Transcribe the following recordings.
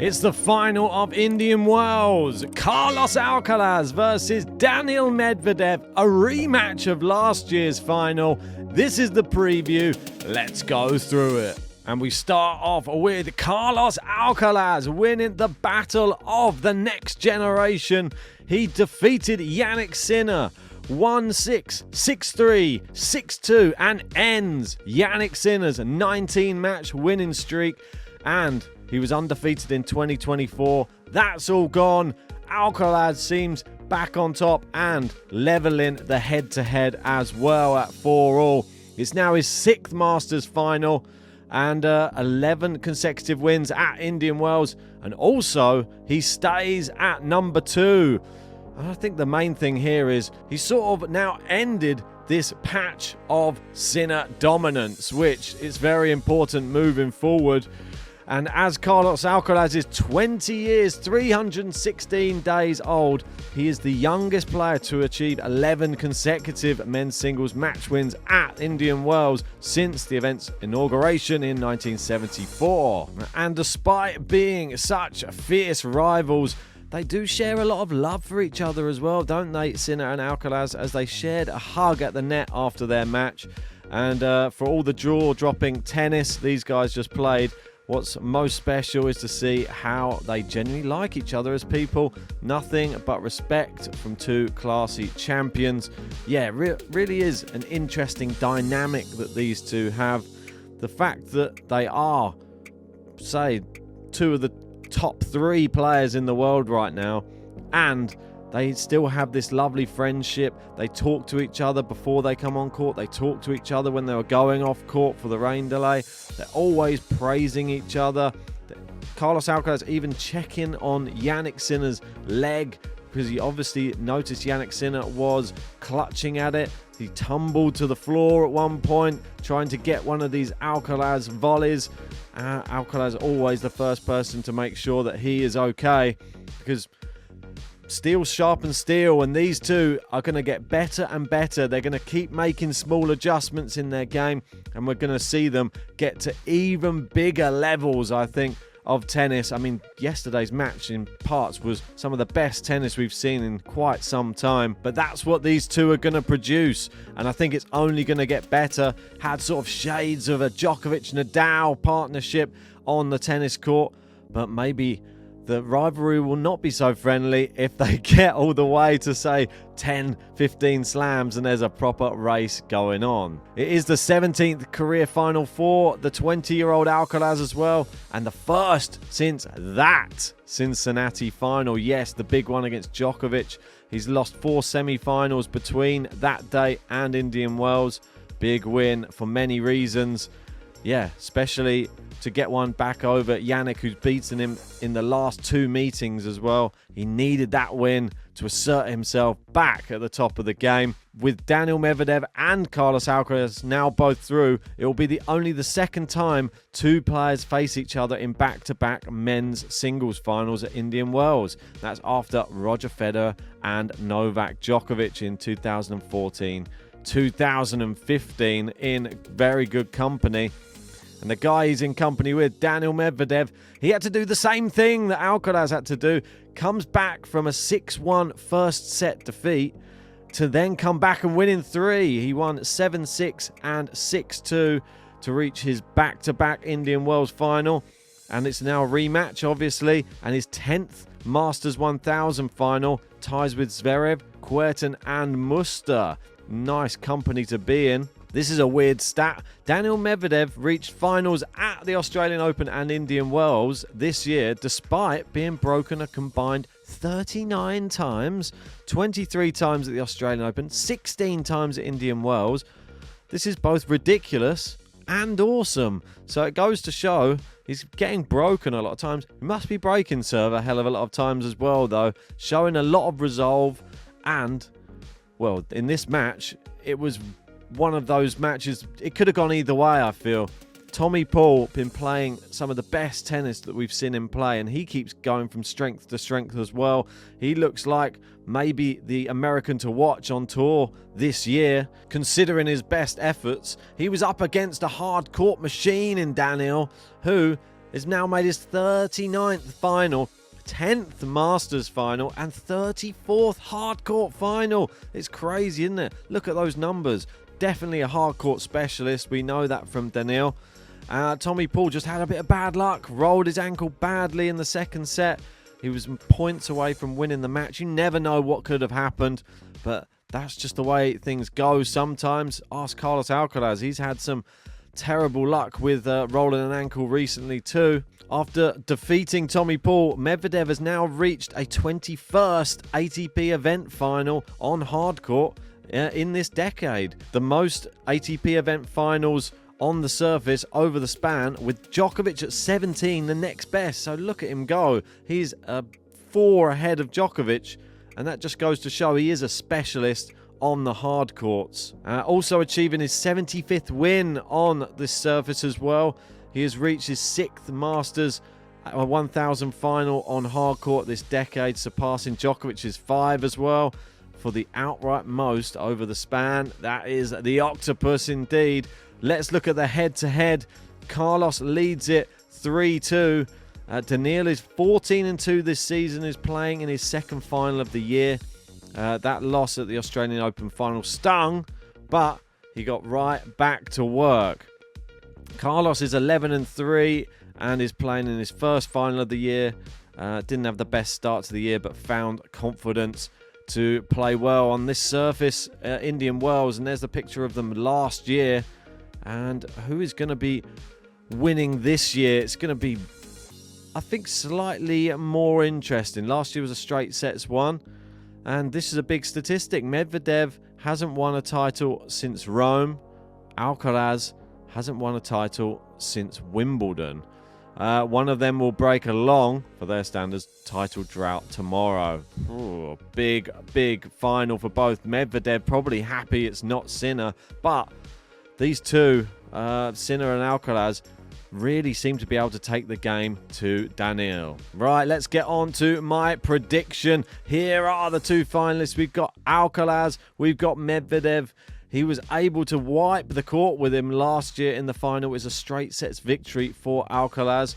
It's the final of Indian Wells. Carlos Alcaraz versus Daniil Medvedev, a rematch of last year's final. This is the preview. Let's go through it. And we start off with Carlos Alcaraz winning the battle of the next generation. He defeated Jannik Sinner 1-6, 6-3, 6-2 and ends Jannik Sinner's 19-match winning streak. And he was undefeated in 2024. That's all gone. Alcaraz seems back on top and leveling the head-to-head as well at 4-all. It's now his 6th Masters final and 11 consecutive wins at Indian Wells. And also, he stays at number 2. And I think the main thing here is he's sort of now ended this patch of Sinner dominance, which is very important moving forward. And as Carlos Alcaraz is 20 years, 316 days old, he is the youngest player to achieve 11 consecutive men's singles match wins at Indian Wells since the event's inauguration in 1974. And despite being such fierce rivals, they do share a lot of love for each other as well, don't they, Sinner and Alcaraz, as they shared a hug at the net after their match. And for all the jaw-dropping tennis these guys just played, what's most special is to see how they genuinely like each other as people. Nothing but respect from two classy champions. Yeah, really is an interesting dynamic that these two have. The fact that they are, say, two of the top 3 players in the world right now, and they still have this lovely friendship. They talk to each other before they come on court. They talk to each other when they were going off court for the rain delay. They're always praising each other. Carlos Alcaraz even checking on Jannik Sinner's leg because he obviously noticed Jannik Sinner was clutching at it. He tumbled to the floor at one point trying to get one of these Alcaraz volleys. Alcaraz always the first person to make sure that he is okay, because steel sharpens steel, and these two are going to get better and better. They're going to keep making small adjustments in their game, and we're going to see them get to even bigger levels, I think, of tennis. I mean, yesterday's match in parts was some of the best tennis we've seen in quite some time, but that's what these two are going to produce, and I think it's only going to get better. Had sort of shades of a Djokovic-Nadal partnership on the tennis court, but maybe the rivalry will not be so friendly if they get all the way to, say, 10, 15 slams and there's a proper race going on. It is the 17th career final for the 20-year-old Alcaraz as well, and the first since that Cincinnati final. Yes, the big one against Djokovic. He's lost 4 semi-finals between that day and Indian Wells. Big win for many reasons. Yeah, especially to get one back over Jannik, who's beaten him in the last 2 meetings as well. He needed that win to assert himself back at the top of the game. With Daniil Medvedev and Carlos Alcaraz now both through, it will be only the second time 2 players face each other in back-to-back men's singles finals at Indian Wells. That's after Roger Federer and Novak Djokovic in 2014, 2015 in very good company. And the guy he's in company with, Daniil Medvedev, he had to do the same thing that Alcaraz had to do. Comes back from a 6-1 first set defeat to then come back and win in 3. He won 7-6 and 6-2 to reach his back-to-back Indian Wells final. And it's now a rematch, obviously, and his 10th Masters 1000 final. Ties with Zverev, Kuerten and Muster. Nice company to be in. This is a weird stat. Daniil Medvedev reached finals at the Australian Open and Indian Wells this year, despite being broken a combined 39 times, 23 times at the Australian Open, 16 times at Indian Wells. This is both ridiculous and awesome. So it goes to show he's getting broken a lot of times. He must be breaking serve a hell of a lot of times as well, though, showing a lot of resolve. And, well, in this match, it was one of those matches, it could have gone either way, I feel. Tommy Paul been playing some of the best tennis that we've seen him play, and he keeps going from strength to strength as well. He looks like maybe the American to watch on tour this year, considering his best efforts. He was up against a hard court machine in Daniil, who has now made his 39th final, 10th Masters final, and 34th hardcourt final. It's crazy, isn't it? Look at those numbers. Definitely a hardcourt specialist. We know that from Daniil. Tommy Paul just had a bit of bad luck. Rolled his ankle badly in the second set. He was points away from winning the match. You never know what could have happened, but that's just the way things go sometimes. Ask Carlos Alcaraz. He's had some terrible luck with rolling an ankle recently too. After defeating Tommy Paul, Medvedev has now reached a 21st ATP event final on hardcourt in this decade. The most ATP event finals on the surface over the span, with Djokovic at 17, the next best. So look at him go. He's 4 ahead of Djokovic, and that just goes to show he is a specialist on the hard courts. Also achieving his 75th win on this surface as well. He has reached his 6th Masters 1000 final on hard court this decade, surpassing Djokovic's 5 as well for the outright most over the span. That is the octopus indeed. Let's look at the head-to-head. Carlos leads it 3-2. Daniil is 14-2 this season, is playing in his second final of the year. That loss at the Australian Open final stung, but he got right back to work. Carlos is 11-3 and is playing in his first final of the year. Didn't have the best start to the year, but found confidence to play well on this surface, Indian Wells. And there's the picture of them last year. And who is going to be winning this year? It's going to be, I think, slightly more interesting. Last year was a straight sets one, and this is a big statistic. Medvedev hasn't won a title since Rome. Alcaraz hasn't won a title since Wimbledon. One of them will break along, for their standards, title drought tomorrow. Ooh, big final for both. Medvedev probably happy it's not Sinner, but these two, Sinner and Alcaraz, really seem to be able to take the game to Daniil. Right, let's get on to my prediction. Here are the two finalists. We've got Alcaraz, we've got Medvedev. He was able to wipe the court with him last year in the final. It was a straight sets victory for Alcaraz.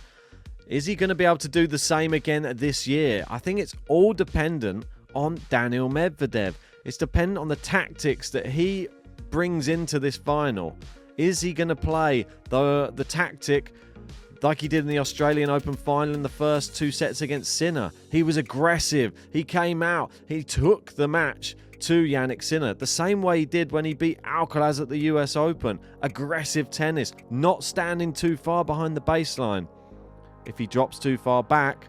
Is he going to be able to do the same again this year? I think it's all dependent on Daniil Medvedev. It's dependent on the tactics that he brings into this final. Is he going to play the tactic like he did in the Australian Open final in the first 2 sets against Sinner? He was aggressive. He came out. He took the match to Jannik Sinner the same way he did when he beat Alcaraz at the US Open. Aggressive tennis, not standing too far behind the baseline. If he drops too far back,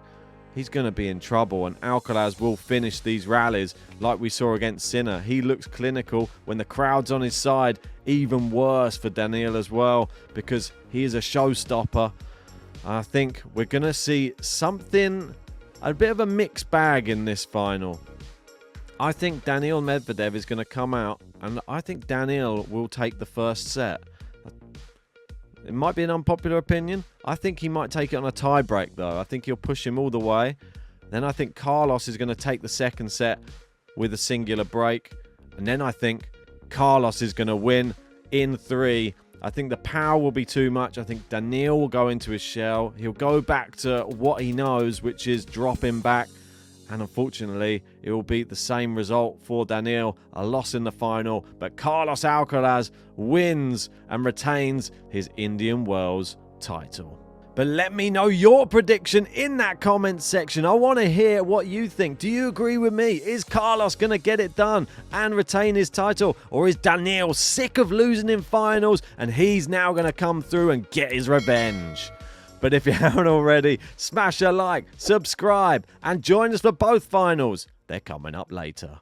he's going to be in trouble, and Alcaraz will finish these rallies like we saw against Sinner. He looks clinical when the crowd's on his side. Even worse for Daniil as well, because he is a showstopper. I think we're going to see something, a bit of a mixed bag in this final. I think Daniil Medvedev is going to come out, and I think Daniil will take the first set. It might be an unpopular opinion. I think he might take it on a tie break, though. I think he'll push him all the way. Then I think Carlos is going to take the second set with a singular break. And then I think Carlos is going to win in 3. I think the power will be too much. I think Daniil will go into his shell. He'll go back to what he knows, which is dropping back. And unfortunately, it will be the same result for Daniil, a loss in the final. But Carlos Alcaraz wins and retains his Indian Wells title. But let me know your prediction in that comment section. I want to hear what you think. Do you agree with me? Is Carlos going to get it done and retain his title? Or is Daniil sick of losing in finals and he's now going to come through and get his revenge? But if you haven't already, smash a like, subscribe, and join us for both finals. They're coming up later.